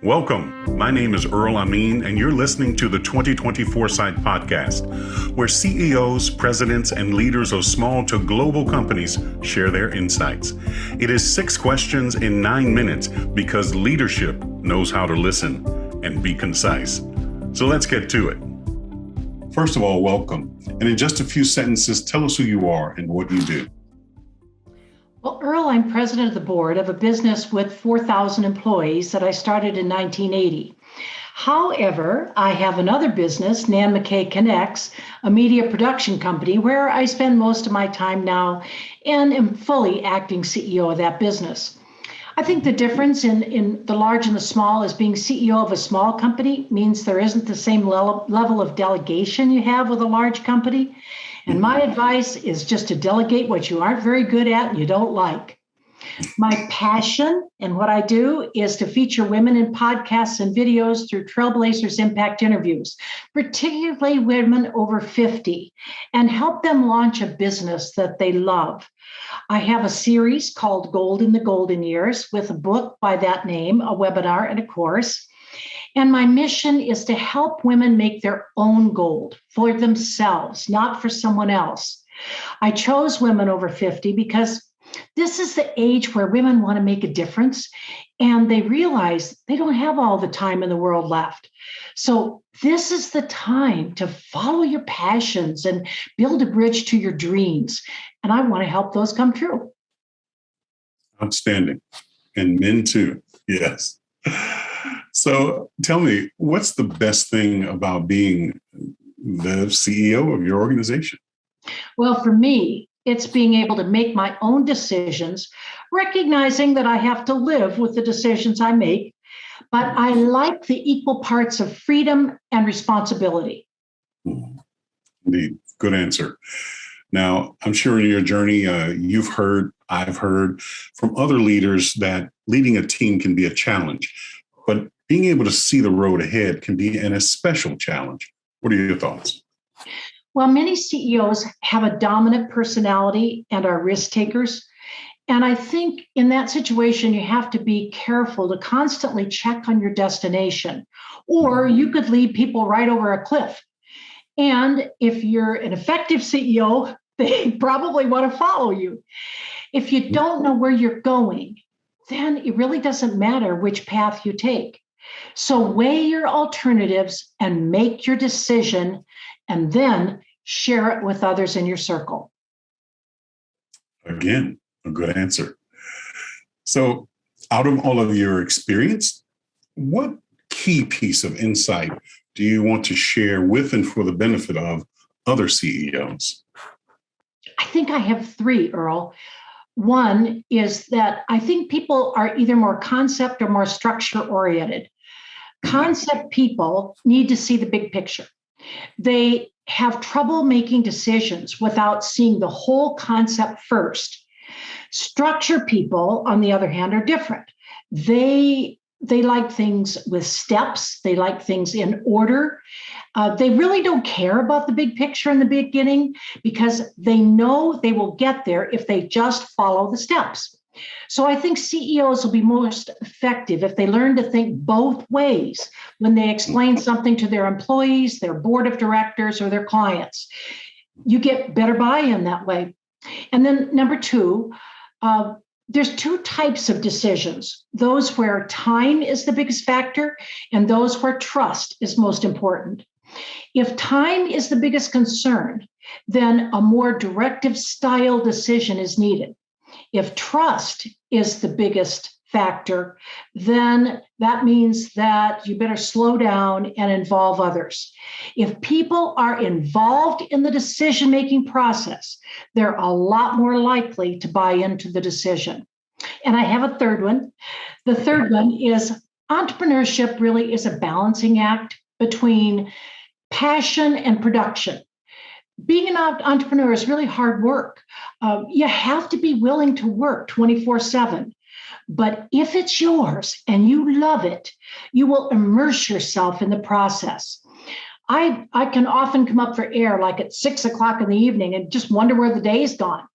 Welcome. My name is Earl Amin, and you're listening to the 2020 Foresight Podcast, where CEOs, presidents, and leaders of small to global companies share their insights. It is 6 questions in 9 minutes because leadership knows how to listen and be concise. So let's get to it. First of all, welcome. And in just a few sentences, tell us who you are and what you do. Well, Earl, I'm president of the board of a business with 4,000 employees that I started in 1980. However, I have another business, McKay Connects, a media production company where I spend most of my time now and am fully acting CEO of that business. I think the difference in the large and the small is being CEO of a small company means there isn't the same level of delegation you have with a large company. And my advice is just to delegate what you aren't very good at and you don't like. My passion and what I do is to feature women in podcasts and videos through Trailblazers Impact interviews, particularly women over 50, and help them launch a business that they love. I have a series called Gold in the Golden Years with a book by that name, a webinar, and a course. And my mission is to help women make their own gold for themselves, not for someone else. I chose women over 50 because this is the age where women want to make a difference and they realize they don't have all the time in the world left. So this is the time to follow your passions and build a bridge to your dreams. And I want to help those come true. Outstanding. And men too. Yes. So tell me, what's the best thing about being the CEO of your organization? Well, for me, it's being able to make my own decisions, recognizing that I have to live with the decisions I make, but I like the equal parts of freedom and responsibility. Indeed. Good answer. Now, I'm sure in your journey, I've heard from other leaders that leading a team can be a challenge, but being able to see the road ahead can be an especial challenge. What are your thoughts? Well, many CEOs have a dominant personality and are risk takers. And I think in that situation, you have to be careful to constantly check on your destination, or you could lead people right over a cliff. And if you're an effective CEO, they probably want to follow you. If you don't know where you're going, then it really doesn't matter which path you take. So weigh your alternatives and make your decision, and then share it with others in your circle. Again, a good answer. So out of all of your experience, what key piece of insight do you want to share with and for the benefit of other CEOs? I think I have 3, Earl. One is that I think people are either more concept or more structure oriented. Concept people need to see the big picture. They have trouble making decisions without seeing the whole concept first. Structure people, on the other hand, are different. They like things with steps. They like things in order. They really don't care about the big picture in the beginning because they know they will get there if they just follow the steps. So I think CEOs will be most effective if they learn to think both ways when they explain something to their employees, their board of directors, or their clients. You get better buy-in that way. And then number 2, there's 2 types of decisions, those where time is the biggest factor and those where trust is most important. If time is the biggest concern, then a more directive style decision is needed. If trust is the biggest factor, then that means that you better slow down and involve others. If people are involved in the decision-making process, they're a lot more likely to buy into the decision. And I have a 3rd one. The 3rd one is entrepreneurship really is a balancing act between passion and production. Being an entrepreneur is really hard work. You have to be willing to work 24/7. But if it's yours and you love it, you will immerse yourself in the process. I can often come up for air like at 6 o'clock in the evening and just wonder where the day's gone.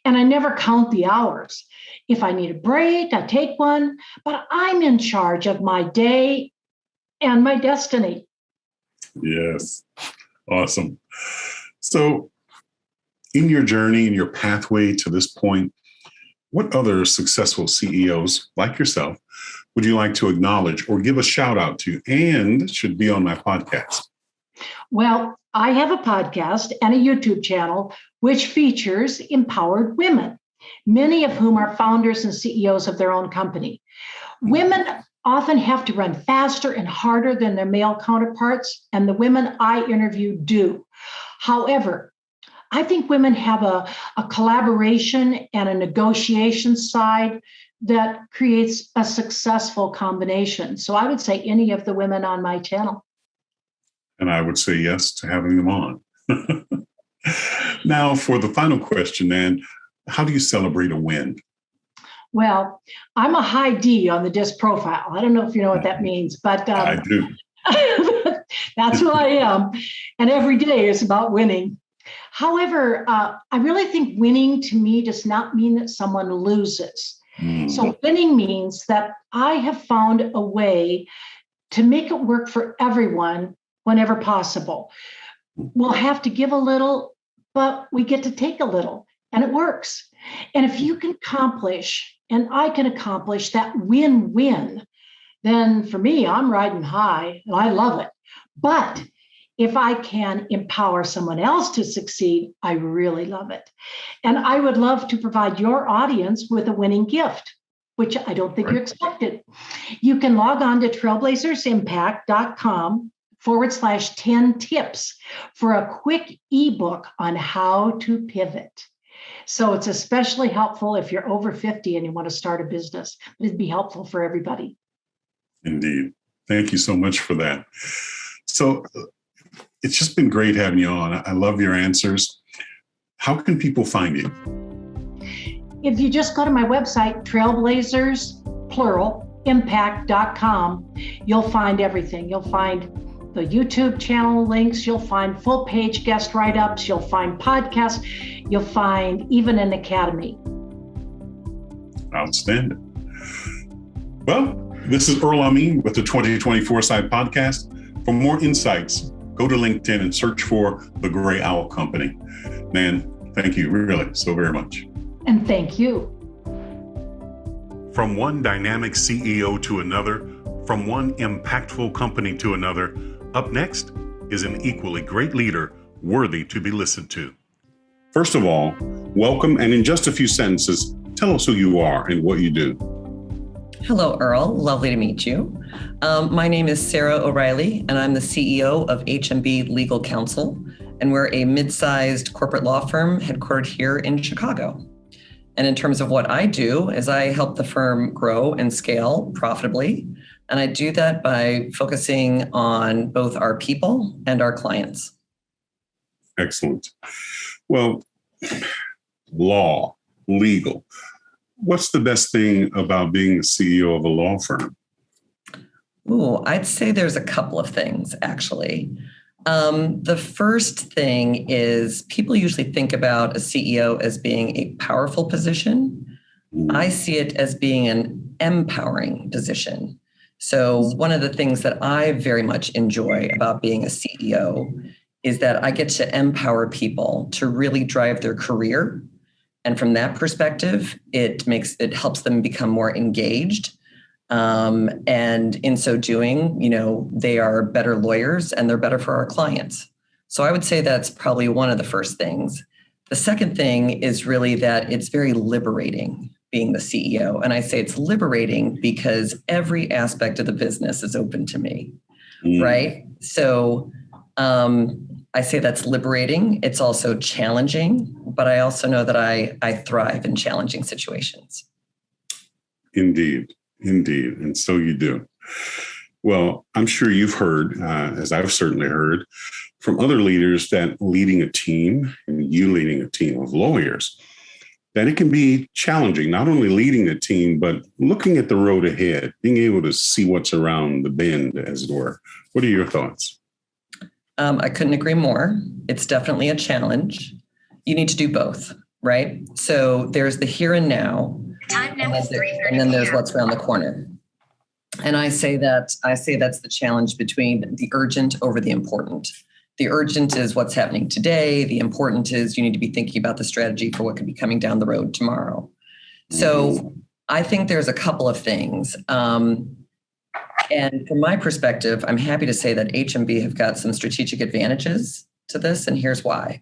And I never count the hours. If I need a break, I take one, but I'm in charge of my day and my destiny. Yes. Awesome. So in your journey, in your pathway to this point, what other successful CEOs like yourself would you like to acknowledge or give a shout out to and should be on my podcast? Well, I have a podcast and a YouTube channel which features empowered women, many of whom are founders and CEOs of their own company. Women often have to run faster and harder than their male counterparts, and the women I interview do. However, I think women have a collaboration and a negotiation side that creates a successful combination. So I would say any of the women on my channel. And I would say yes to having them on. Now, for the final question, Nan, how do you celebrate a win? Well, I'm a high D on the DISC profile. I don't know if you know what that means, but I do. that's who I am. And every day is about winning. However, I really think winning to me does not mean that someone loses. So winning means that I have found a way to make it work for everyone whenever possible. We'll have to give a little, but we get to take a little, and it works. And if you can accomplish, and I can accomplish that win-win, then for me, I'm riding high, and I love it. But if I can empower someone else to succeed, I really love it. And I would love to provide your audience with a winning gift, which I don't think you expected. You can log on to trailblazersimpact.com/10 tips for a quick ebook on how to pivot. So it's especially helpful if you're over 50 and you want to start a business. It'd be helpful for everybody. Indeed. Thank you so much for that. So it's just been great having you on. I love your answers. How can people find you? If you just go to my website, trailblazersimpact.com, you'll find everything. You'll find the YouTube channel links, you'll find full page guest write-ups, you'll find podcasts, you'll find even an academy. Outstanding. Well, this is Earl Amin with the 2020 Foresight Podcast. For more insights, go to LinkedIn and search for The Gray Owl Company. Man, thank you really so very much. And thank you. From one dynamic CEO to another, from one impactful company to another, up next is an equally great leader worthy to be listened to. First of all, welcome, and in just a few sentences, tell us who you are and what you do. Hello, Earl. Lovely to meet you. My name is Sara O'Reilly, and I'm the CEO of H&B Legal Counsel, and we're a mid-sized corporate law firm headquartered here in Chicago. And in terms of what I do is I help the firm grow and scale profitably, and I do that by focusing on both our people and our clients. Excellent. Well, law, legal. What's the best thing about being the CEO of a law firm? Ooh, I'd say there's a couple of things, actually. The first thing is people usually think about a CEO as being a powerful position. I see it as being an empowering position. So one of the things that I very much enjoy about being a CEO is that I get to empower people to really drive their career. And from that perspective, it helps them become more engaged. And in so doing, they are better lawyers and they're better for our clients. So I would say that's probably one of the first things. The second thing is really that it's very liberating being the CEO. And I say it's liberating because every aspect of the business is open to me, right? So I say that's liberating. It's also challenging, but I also know that I thrive in challenging situations. Indeed. And so you do. Well, I'm sure you've heard, as I've certainly heard, from other leaders that leading a team, and you leading a team of lawyers, that it can be challenging, not only leading a team, but looking at the road ahead, being able to see what's around the bend, as it were. What are your thoughts? I couldn't agree more. It's definitely a challenge. You need to do both, right? So there's the here and now, Time now is 3:30 and then there's p.m. what's around the corner. And I say that's the challenge between the urgent over the important. The urgent is what's happening today. The important is you need to be thinking about the strategy for what could be coming down the road tomorrow. So I think there's a couple of things. And from my perspective, I'm happy to say that HMB have got some strategic advantages to this, and here's why.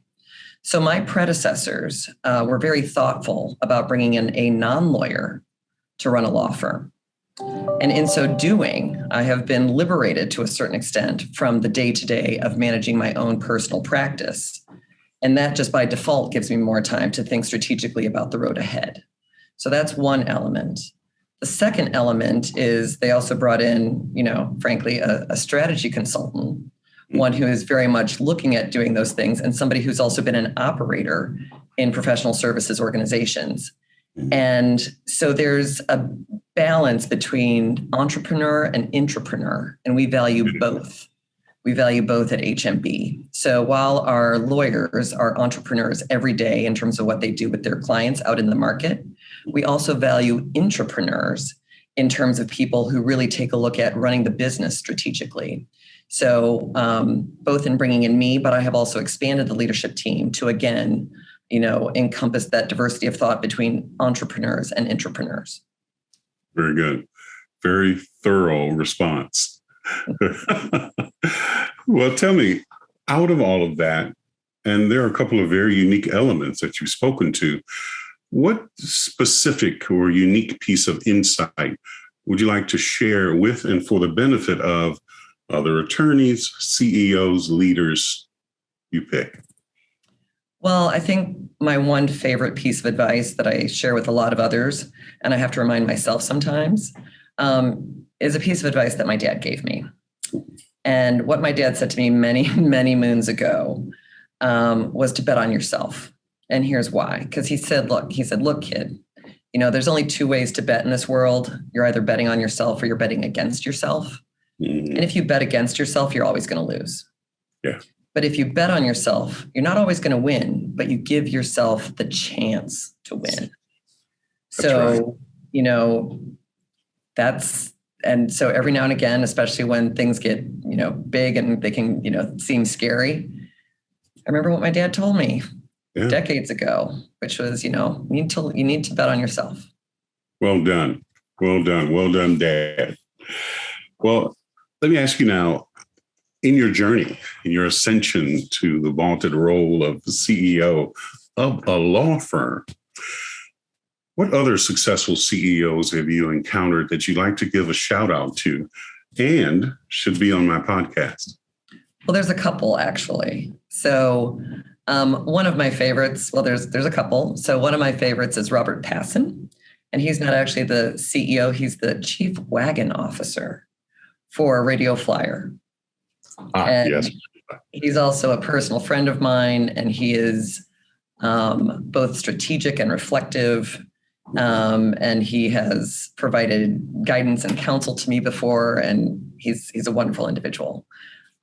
So my predecessors were very thoughtful about bringing in a non-lawyer to run a law firm. And in so doing, I have been liberated to a certain extent from the day-to-day of managing my own personal practice. And that just by default gives me more time to think strategically about the road ahead. So that's one element. The second element is they also brought in, frankly, a strategy consultant, one who is very much looking at doing those things, and somebody who's also been an operator in professional services organizations. And so there's a balance between entrepreneur and intrapreneur, and we value both. We value both at HMB. So while our lawyers are entrepreneurs every day in terms of what they do with their clients out in the market, we also value intrapreneurs in terms of people who really take a look at running the business strategically. So both in bringing in me, but I have also expanded the leadership team to, again, encompass that diversity of thought between entrepreneurs and intrapreneurs. Very good. Very thorough response. Well, tell me, out of all of that, and there are a couple of very unique elements that you've spoken to, what specific or unique piece of insight would you like to share with and for the benefit of other attorneys, CEOs, leaders, you pick? Well, I think my one favorite piece of advice that I share with a lot of others, and I have to remind myself sometimes, is a piece of advice that my dad gave me. And what my dad said to me many, many moons ago was to bet on yourself. And here's why. Because he said, look, kid, there's only two ways to bet in this world. You're either betting on yourself or you're betting against yourself. And if you bet against yourself, you're always going to lose. Yeah. But if you bet on yourself, you're not always going to win, but you give yourself the chance to win. So, and so every now and again, especially when things get, big and they can, seem scary. I remember what my dad told me decades ago, which was, you need to bet on yourself. Well done. Well done. Well done, Dad. Well, let me ask you now, in your journey, in your ascension to the vaunted role of the CEO of a law firm, what other successful CEOs have you encountered that you'd like to give a shout out to and should be on my podcast? Well, there's a couple, actually. So one of my favorites, well, there's a couple. So one of my favorites is Robert Passon, and he's not actually the CEO. He's the chief wagon officer for Radio Flyer. Yes. He's also a personal friend of mine, and he is both strategic and reflective. And he has provided guidance and counsel to me before, and he's a wonderful individual.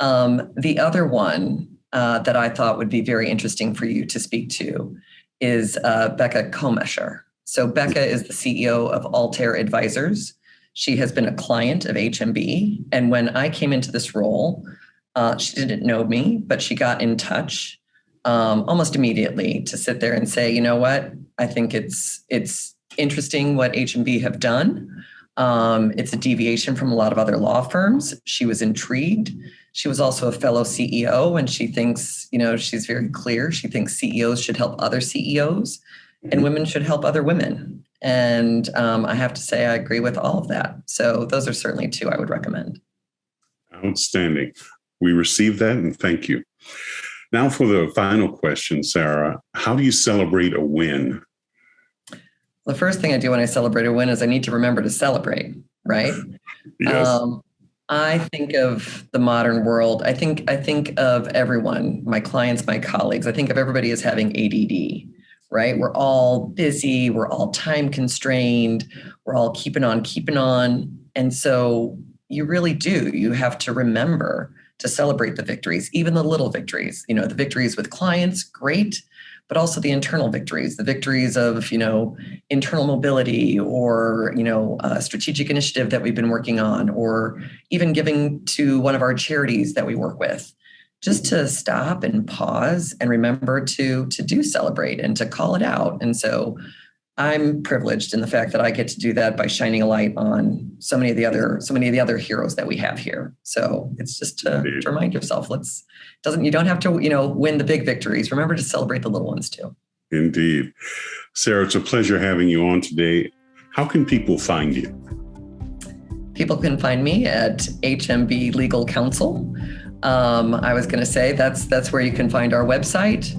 The other one that I thought would be very interesting for you to speak to is Becca Komesher. So Becca is the CEO of Altair Advisors. She has been a client of HMB. And when I came into this role, she didn't know me, but she got in touch almost immediately to sit there and say, you know what, I think it's interesting what HMB have done. It's a deviation from a lot of other law firms. She was intrigued. She was also a fellow CEO, and she thinks, she's very clear. She thinks CEOs should help other CEOs and women should help other women. And I have to say, I agree with all of that. So those are certainly two I would recommend. Outstanding. We received that, and thank you. Now for the final question, Sara, how do you celebrate a win? The first thing I do when I celebrate a win is I need to remember to celebrate, right? Yes. I think of the modern world. I think of everyone, my clients, my colleagues. I think of everybody as having ADD, right? We're all busy. We're all time constrained. We're all keeping on. And so you really do. You have to remember to celebrate the victories, even the little victories. The victories with clients, great. but also the internal victories, the victories of, internal mobility or, a strategic initiative that we've been working on, or even giving to one of our charities that we work with. Just to stop and pause and remember to do celebrate and to call it out. And so I'm privileged in the fact that I get to do that by shining a light on so many of the other heroes that we have here. So it's just to remind yourself, you don't have to, win the big victories. Remember to celebrate the little ones too. Indeed. Sara, it's a pleasure having you on today. How can people find you? People can find me at HMB Legal Counsel. I was going to say that's where you can find our website.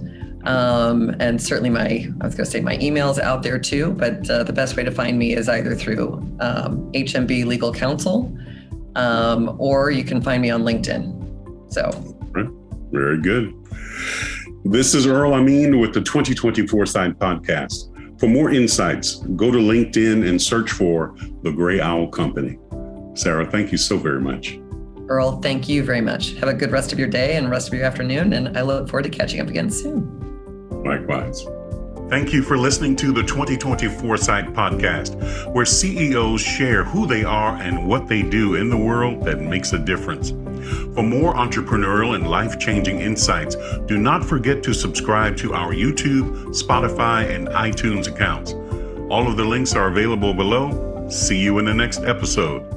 And certainly my email's out there too, but the best way to find me is either through HMB Legal Counsel, or you can find me on LinkedIn. So. Right. Very good. This is Earl Amin with the 2020 Foresight Podcast. For more insights, go to LinkedIn and search for The Gray Owl Company. Sara, thank you so very much. Earl, thank you very much. Have a good rest of your day and rest of your afternoon, and I look forward to catching up again soon. Likewise. Thank you for listening to the 2020 Foresight Podcast, where CEOs share who they are and what they do in the world that makes a difference. For more entrepreneurial and life-changing insights, do not forget to subscribe to our YouTube, Spotify, and iTunes accounts. All of the links are available below. See you in the next episode.